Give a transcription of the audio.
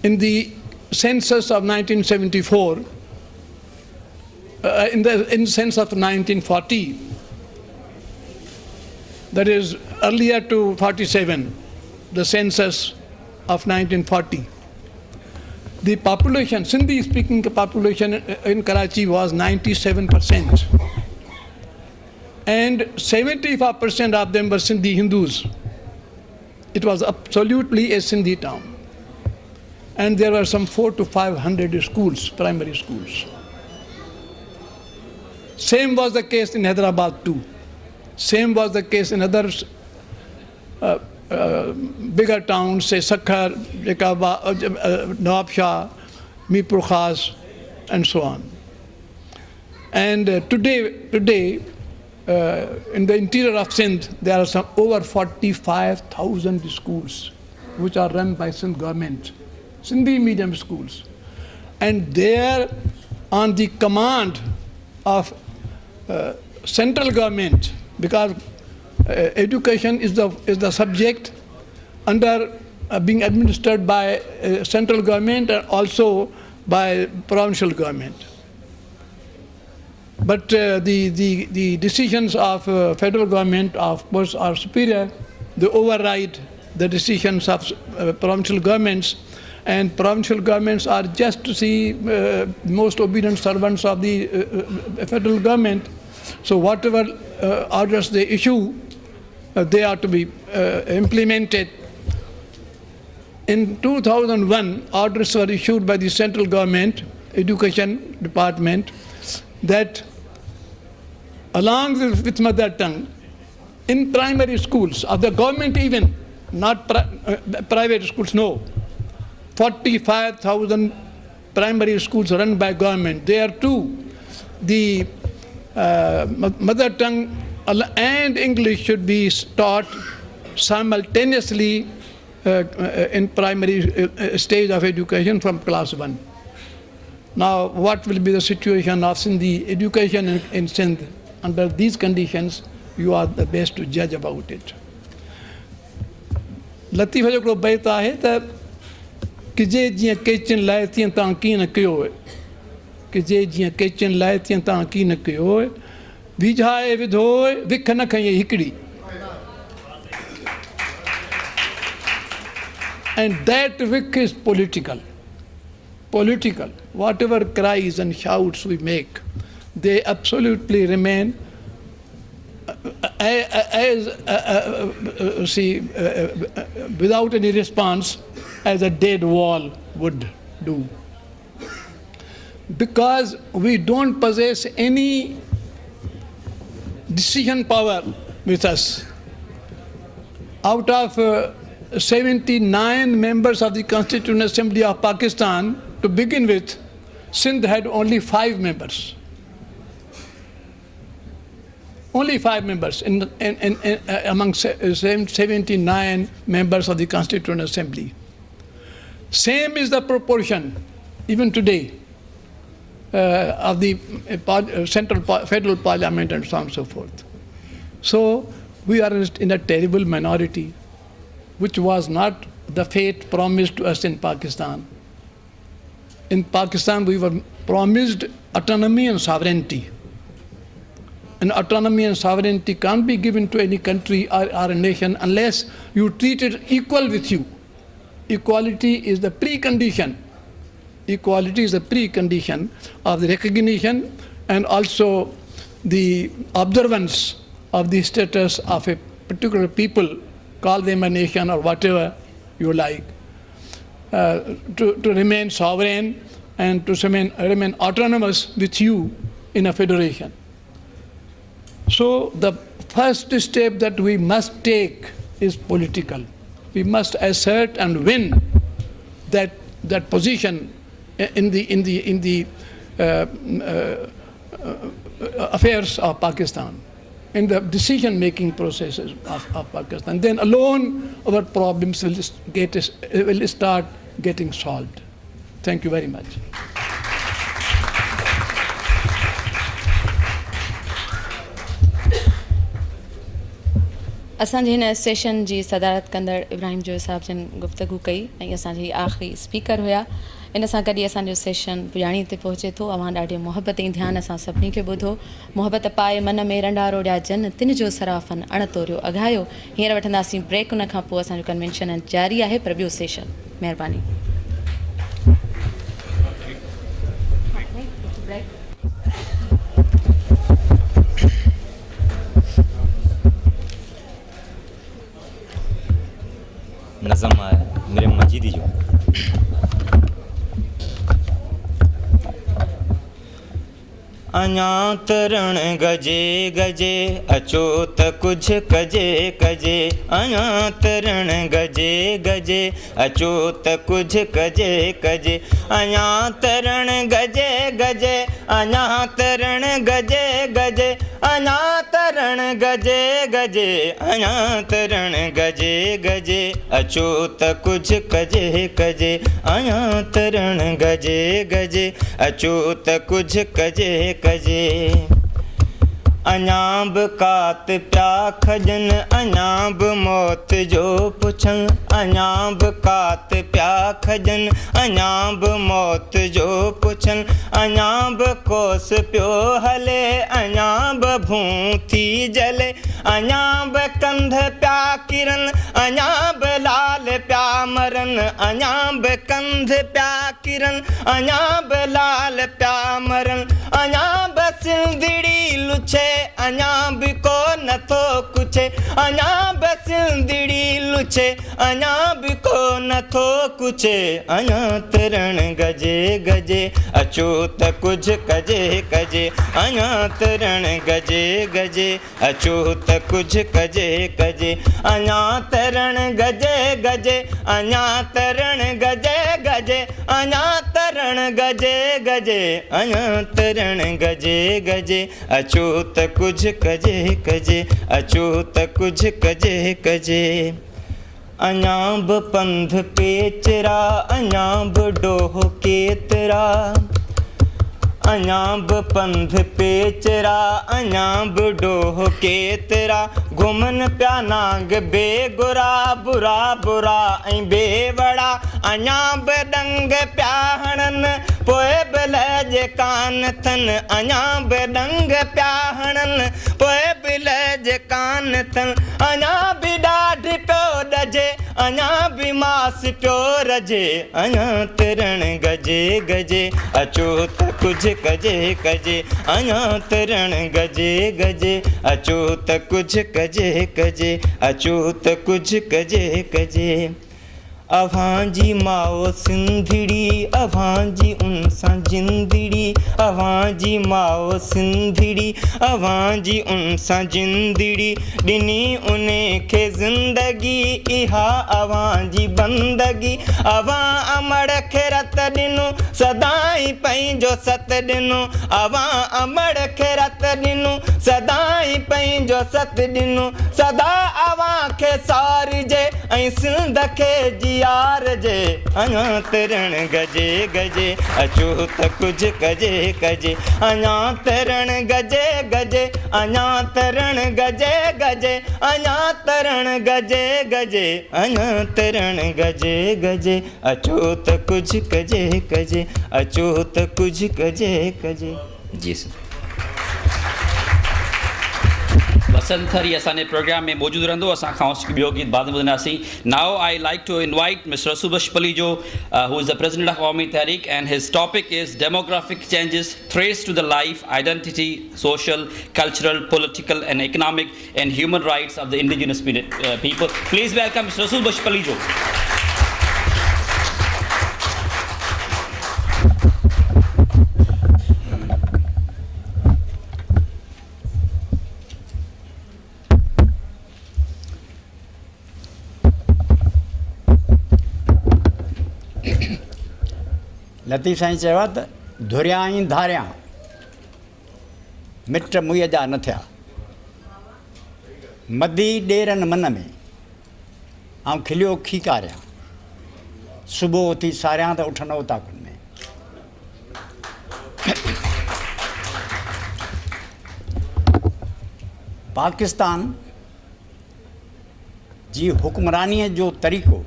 In the census of 1974, in the census of 1940, that is earlier to 47, the census of 1940, the population, Sindhi-speaking population in Karachi was 97%, and 75% of them were Sindhi Hindus. It was absolutely a Sindhi town. And there were some 400 to 500 schools, primary schools. Same was the case in Hyderabad too. Same was the case in other bigger towns, say Sakhar, Nawab Shah, Mirpur Khas, and so on. And today, in the interior of Sindh, there are some over 45,000 schools which are run by Sindh government, Sindhi medium schools. And there, on the command of central government, because education is the subject under being administered by central government and also by provincial government. But the decisions of federal government, of course, are superior. They override the decisions of provincial governments, and provincial governments are just to see most obedient servants of the federal government. So whatever orders they issue, they are to be implemented. In 2001, orders were issued by the central government, education department, that along with mother tongue, in primary schools of the government even, not private schools, no, 45,000 primary schools run by government. There too, the mother tongue and English should be taught simultaneously in primary stage of education from class 1. Now, what will be the situation of Sindhi education in Sindh? Under these conditions, you are the best to judge about it. लतीफ़ जो हिकिड़ो बैत आहे त किजे जीअं केचन लाइ तीअं तव्हां कीअं न कयो हुए, किजे जीअं केचन लाइ तीअं तव्हां कीअं न कयो हुए, विझाए विधो विख न खईं हिकिड़ी. And that wick is political. Political. Whatever cries and shouts we make, they absolutely remain without any response, as a dead wall would do. Because we don't possess any decision power with us. Out of 79 members of the Constituent Assembly of Pakistan, to begin with, Sindh had only 5 members. Only 5 members among 79 members of the Constituent Assembly. Same is the proportion, even today, of the central federal parliament and so on and so forth. So we are in a terrible minority, which was not the fate promised to us in Pakistan. In Pakistan, we were promised autonomy and sovereignty. And autonomy and sovereignty can't be given to any country or a nation unless you treat it equal with you. Equality is the precondition. Equality is the precondition of the recognition and also the observance of the status of a particular people, call them a nation or whatever you like, to remain sovereign and to remain autonomous with you in a federation. So the first step that we must take is political. We must assert and win that position in the affairs of Pakistan, in the decision-making processes of Pakistan. Then alone our problems will start getting solved. Thank you very much. असांजे हिन session जी सदारत कंदड़ इब्राहिम जो साहब जन गुफ़्तगू कई ऐं असांजी आख़िरी स्पीकर हुया। इन सां गॾु असांजो सेशन पुॼाणी ते पहुचे थो। अवां ॾाढे मुहबत ऐं ध्यान सां सभिनी खे ॿुधो। मुहबत पाए मन में रंडारो ॾिया जन तिन जो सराफ़न अण तोरियो अघायो। हींअर वठंदासीं ब्रेक, उन खां पोइ असांजो कन्वेंशन जारी आहे पर ॿियो सेशन। महिरबानी। नज़म है मेरे मजीदी जो अञा तरण गजे गजे अचो त कुझु कजे कजे अञा तरण गजे गजे अचो त कुझु कजे कजे अञा तरण गजे गजे अञा तरण गजे गजे अञा तरण गजे गजे अञा तरण गजे गजे अचो त कुझु कजे कजे अञा तरण गजे गजे अचो त कुझु कजे कजे अञा बि कात पिया खजनि अञा बि मौत जो पुछनि अञा बि कात पिया खजनि अञा बि मौत जो पुछनि अञा बि कोस पियो हले अञा बि भूं थी जले अञा बि कंध पिया किरनि अञा बि लाल पिया मरनि अञा बि कंध पिया किरनि अञा बि लाल पिया मरनि अञा बि सिंधड़ी लुछे अञा बि को नथो कुछे अञा बि सिंधड़ी लुछे अञा बि को नथो कुछे अञा तरण गजे गजे अचो त कुझु कजे कजे अञा तरण गजे गजे अचो त कुझु कजे कजे अञा तरण गजे गजे अञा तरण गजे गजे अञा तरण गजे गजे अञा तरण गजे गजे अचो त कुझु कजे कजे अचो त कुझु कजे कजे अञा बि पंध पेचरा अञा बि डोह केतिरा अञा बि पंध पेचरा अञा बि डोह केतिरा घुमनि पिया नांग बेगुरा बुरा बुरा ऐं बेवड़ा अञा बि डंग पिया हणनि पोइ बि लज कान अथनि अञा बि डंग पिया हणनि पोइ बि लज कान अथनि अञा बि ॾाढ पियो ॾजे अञा बि मास पियो रजे अञा तरण गजे गजे अचो त कुझु कजे कजे अञा तरण गजे गजे अचो त कुझु कजे कजे अचो त कुझु कजे कजे अव्हां जी माओ सिंधड़ी अव्हां जी उन सां जिंदड़ी अव्हां जी माओ सिंधड़ी अव्हां जी उन सां जिंदड़ी ॾिनी उन खे ज़िंदगी इहा अव्हां जी बंदगी अव्हां अमड़ खे रत ॾिनो सदाई पंहिंजो सत ॾिनो अव्हां अमड़ खे रत ॾिनो सदाई पंहिंजो सत ॾिनो सदा अव्हां खे सारिजे ऐं सिंध खे जी यार जे अञा तरण गजे गजे अचो त कुझु कजे कजे अञा तरण गजे गजे अञा तरण गजे गजे अञा तरण गजे गजे अञा तरण गजे गजे अचो त कुझु कजे कजे अचो त कुझु कजे कजे जी सर वसंत थरी असांजे प्रोग्राम में मौजूदु रहंदो असां खां ॿियो गीत बाद में ॿुधंदासीं now I like to invite mister Rasool Bakhsh Palijo who is the president of Awami Tehreek and his topic is demographic changes threats to the life identity social cultural political and economic and human rights of the indigenous people please welcome mister Rasool Bakhsh Palijo लतीफ़ साईं चयो आहे त धुरियां धारियां मिट मुईअ जा न थिया मदी ॾेरनि मन में ऐं खिलियो खीकारियां सुबुह उथी सारियां त उठनि उताकनि में पाकिस्तान जी हुक्मरानीअ जो तरीक़ो